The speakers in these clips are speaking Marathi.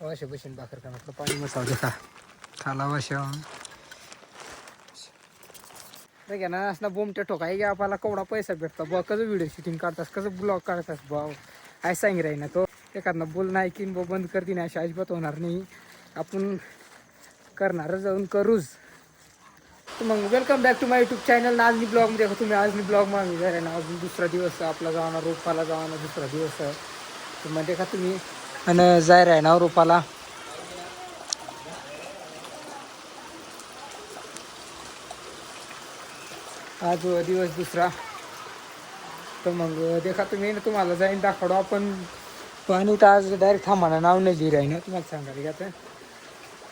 वाशे बशीन भाकर का म्हटलं पाणी मसाव देखा खाला वाशा घ्या ना असं बोमट्या ठोकाय घ्या आपल्याला केवढा पैसा भेटतो बा कसं व्हिडिओ शूटिंग करतास कसं ब्लॉग काढतास भाऊ काय सांग राही ना तो एखादं बोल नाही की बंद करते नाही अशी अजिबात होणार नाही आपण करणार जाऊन करूच तर मग welcome back to my YouTube channel आज मी ब्लॉगमध्ये तुम्ही आज मी ब्लॉग मागे जाय ना अजून दुसरा दिवस आपला जाणार रोपाला जाणार दुसरा दिवस आहे तर मग देखा तुम्ही आणि जाय राही ना रोपाला आज दिवस दुसरा तर मग देखा तुम्ही तुम्हाला जाईन दाखवतो आपण पाणी तर आज डायरेक्ट थांबाना नाव नाही लिहि राही ना तुम्हाला सांगायला का तर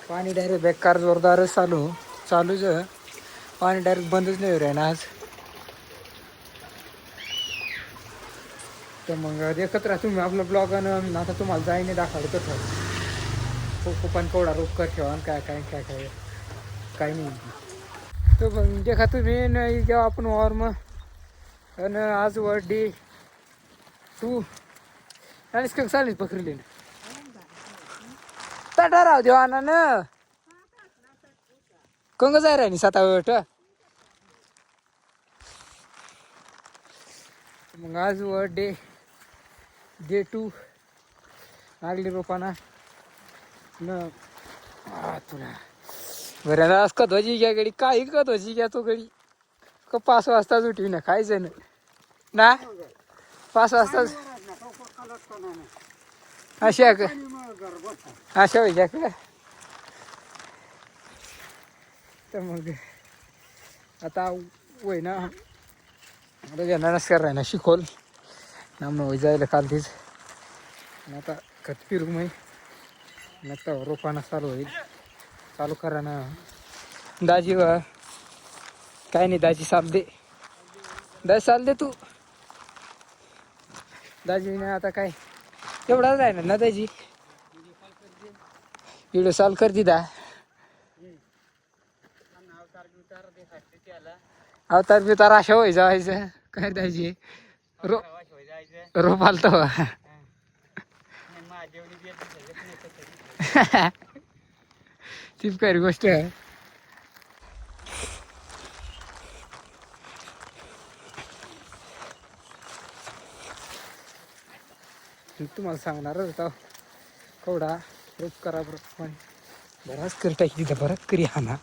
पाणी डायरेक्ट बेकार जोरदारच चालूच पाणी डायरेक्ट बंदच नाही राही ना आज तर मग देखत राहा तुम्ही आपलं ब्लॉग आणि आता तुम्हाला जाईने दाखवतो कसं खूप केवढा रोप कर ठेवा काय काय काय काय काय नाही तर मग देखा तुम्ही नाही जेव्हा आपण वॉर्म आणि आज वर डे 2 आणि कंग चालीस पकडले ताटा राव देवाना ना कंग जाय राही 7 वाट मग आज वर डे 2 लागली रोपाना न तुला बरं आज कधोजी घ्या गडी काही कधोजी घ्या तो गडी 5 वाजताच उठवी ना खायचं ना 5 वाजताच अशा का अशा व्हायच्या का तर मग आता वय ना आता घेणारच कर ना शिकवल नाम वय जायला काल तीच आता खत फिरू मग आता रोपाना चालू होईल चालू करा ना दाजी काय नाही दाजी साल दे साल दे तू दाजी ना आता काय एवढाच आहे ना दाजी व्हिडिओ साल कर दिदा अवतार बिवतार अशा होई जायचं काय दाजी रोप आलतो तीच खरी गोष्ट आहे तुम्हाला सांगणारच होता केवढा रोप करा पण बराच करी टाकी तिथं बराच करी हा ना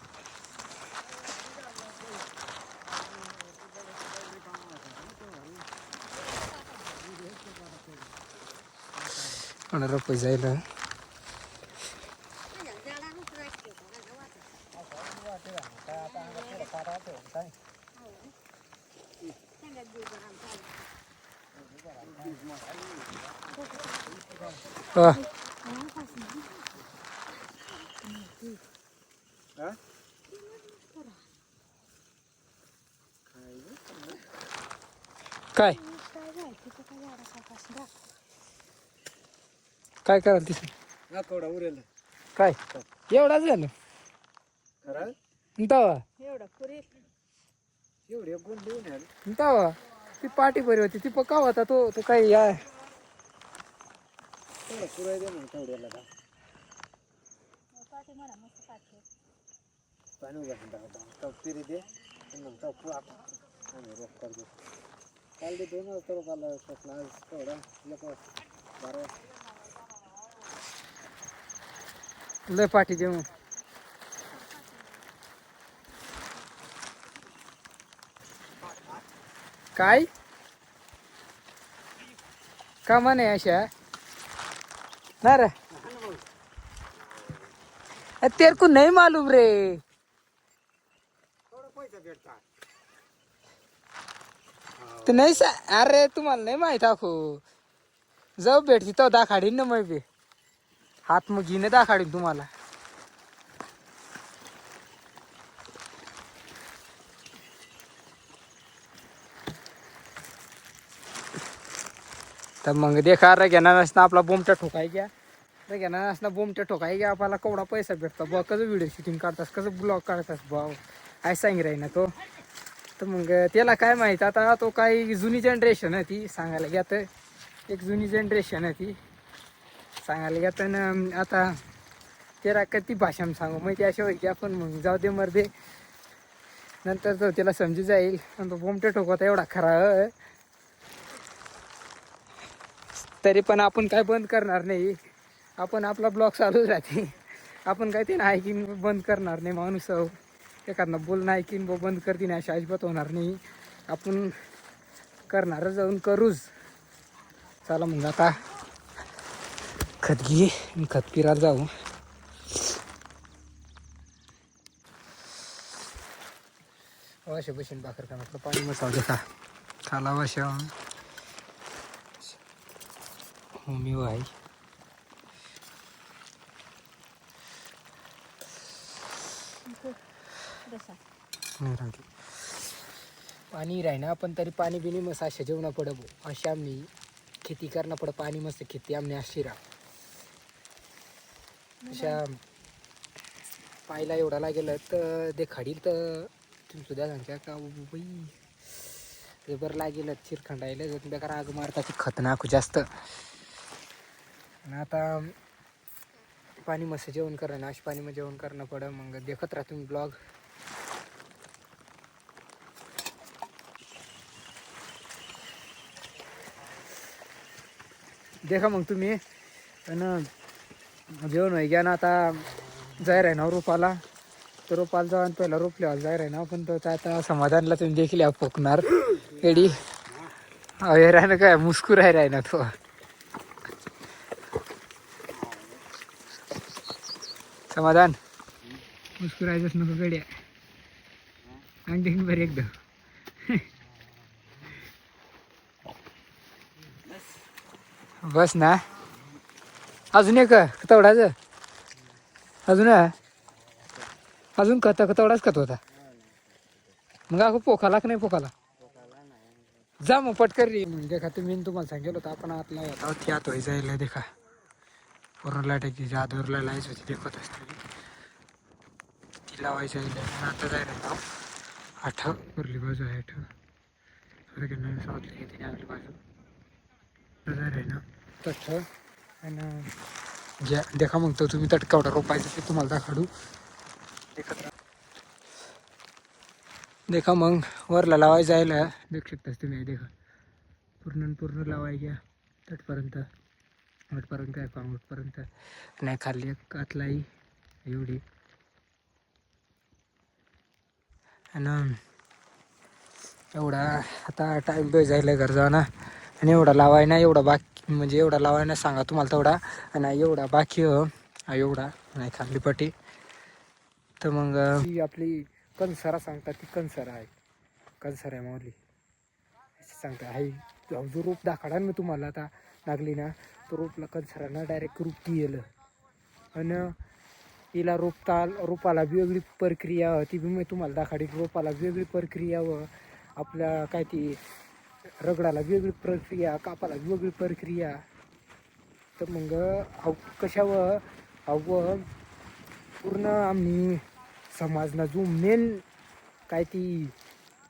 रोप जायला काय काय कराल तिथे उरेल काय एवढाच झालं तवा एवढे गुण देऊन तवा ती पाठी बरी होती ती पका होता तो काही या पुराय दे मग तेवढ्याला पाणी उभा फिरी दे मग रोप कर दे काल दे 2 वाजता रोपाला स्वप्न आज तेवढा 1 वाजता 12 लय पाठी देऊ काय का म्हणे अशा ना रे तेरे को नहीं मालूम रे तर नाही अरे तुम्हाला नाही माहित आखो जाऊ भेटती तो दाखाडीन ना मग हात मग घेणे दाखाडीन तुम्हाला तर मग देखा रे घेणार असना आपला बोमट्या ठोकाय घ्या रे घेणार असना बोमट्या ठोकाय घ्या आपल्याला केवढा पैसा भेटतो बा कसं व्हिडिओ शूटिंग करतास कसं ब्लॉग काढतास भाऊ काय सांग राही ना तो तर मग त्याला काय माहित आता तो काही जुनी जनरेशन आहे ती सांगायला घ्या तर एक जुनी जनरेशन आहे ती सांगायला गेलं तर आता त्याला किती भाषा सांगू माहिती अशा की आपण मग जाऊ दे मर्दे नंतर तो त्याला समजू जाईल आणि तो बोमटे ठोकवता एवढा खरा तरी पण आपण काय बंद करणार नाही. आपण आपला ब्लॉग चालूच राहते. आपण काय ते नाही की बंद करणार नाही. माणूस एखादा बोल नाही की बंद करते नाही अशी अजिबात होणार नाही. आपण करणार जाऊन करूच. चला मग आता खत घे खत फिरायला जाऊ. अवश्य बशीन भाकर का म्हटलं पाणी मसाला देखा खाला अवश्य हो मी आहे. नाही राहते पाणी राहीना पण तरी पाणी बिनी मस्त अशा जेवणा पड अशी आम्ही खेती करणं पड पाणी मस्त खेती आमने अशी राहा अशा पायला एवढा लागेल तर ते खडील तर तुम्ही सुद्धा सांगता का बाई ते बरं लागेल चिरखंडायला जर बेकार आग मारता की खत नाकू जास्त. आणि आता पाणी मस्त जेवण करणं अशी पाणी मग जेवण करणं पडं मग देखत राहा तुम्ही ब्लॉग. देखा मग तुम्ही आणि जेवण व्हाय घ्या ना आता जाय आहे ना रोपाला तर रोपाला जाऊन पहिला रोपल्यावर जाय आहे ना पण तो आता समाधानला तुम्ही देखील फोकणार एडी अवे राहिना काय मुस्कुर आहे ना तो समाधान मुस्कुरायचंच नको गड्या आणखीन बरं एकदम बस ना अजून एक तेवढाच अजून अजून तेवढाच खत होता मग अगं पोखाला की नाही पोखाला जा मग पटकर रे देखा तुम्ही तुम्हाला सांगेल होतं आपण आतला होता ती आत व्हायचं जायला देखा पूर्ण लाटायची जादूरला लायच होती देखत असते ती लावायची आता जायला ना आठ वरली बाजू आहे सावतली घेते आपली बाजू जायला आहे ना तठ आणि घ्या देखा मग तो तुम्ही तट केवढा रोपायचं ते तुम्हाला दाखवू देखत राहा. देखा मग वरला लावायचं जायला देख शकताच तुम्ही देखा पूर्ण लावाय घ्या तटपर्यंत वटपर्यंत काय पांगुटपर्यंत नाही खाल्ली एक आतलाई एवढी आणि एवढा आता टाईम पे जायला घर जाऊ ना आणि एवढा लावाय ना एवढा बाकी म्हणजे एवढा लावाय ना सांगा तुम्हाला तेवढा आणि एवढा बाकी एवढा नाही खाल्ली पट्टी तर मग ही आपली कणसरा सांगतात ती कणसरा आहे कणसर आहे माऊली सांगता आहे जो रोप दाखवणार मी तुम्हाला आता लागली ना तो रोपला कणसरांना डायरेक्ट रूप येलं आणि तिला रोपाला वेगळी प्रक्रिया ती बी मी तुम्हाला दाखवली रोपाला वेगळी प्रक्रिया व आपल्या काय ती रगडाला वेगळी प्रक्रिया कापाला वेगळी प्रक्रिया तर मग कशावर पूर्ण आम्ही समाजना जो मेन काय ती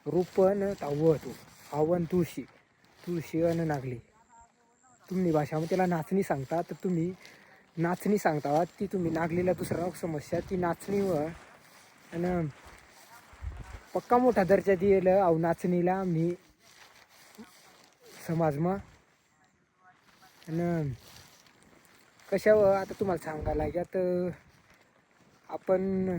रोपण होतो आव्हान तुळशी अन नागली तुम्ही भाषामध्ये त्याला नाचणी सांगता तर तुम्ही नाचणी सांगता ती तुम्ही नागलीला दुसरा समस्या ती नाचणीवर आणि पक्का मोठा दर्जा दिलेला अहो नाचणीला आम्ही समाजमा आणि कशावर आता तुम्हाला सांगायला यात आपण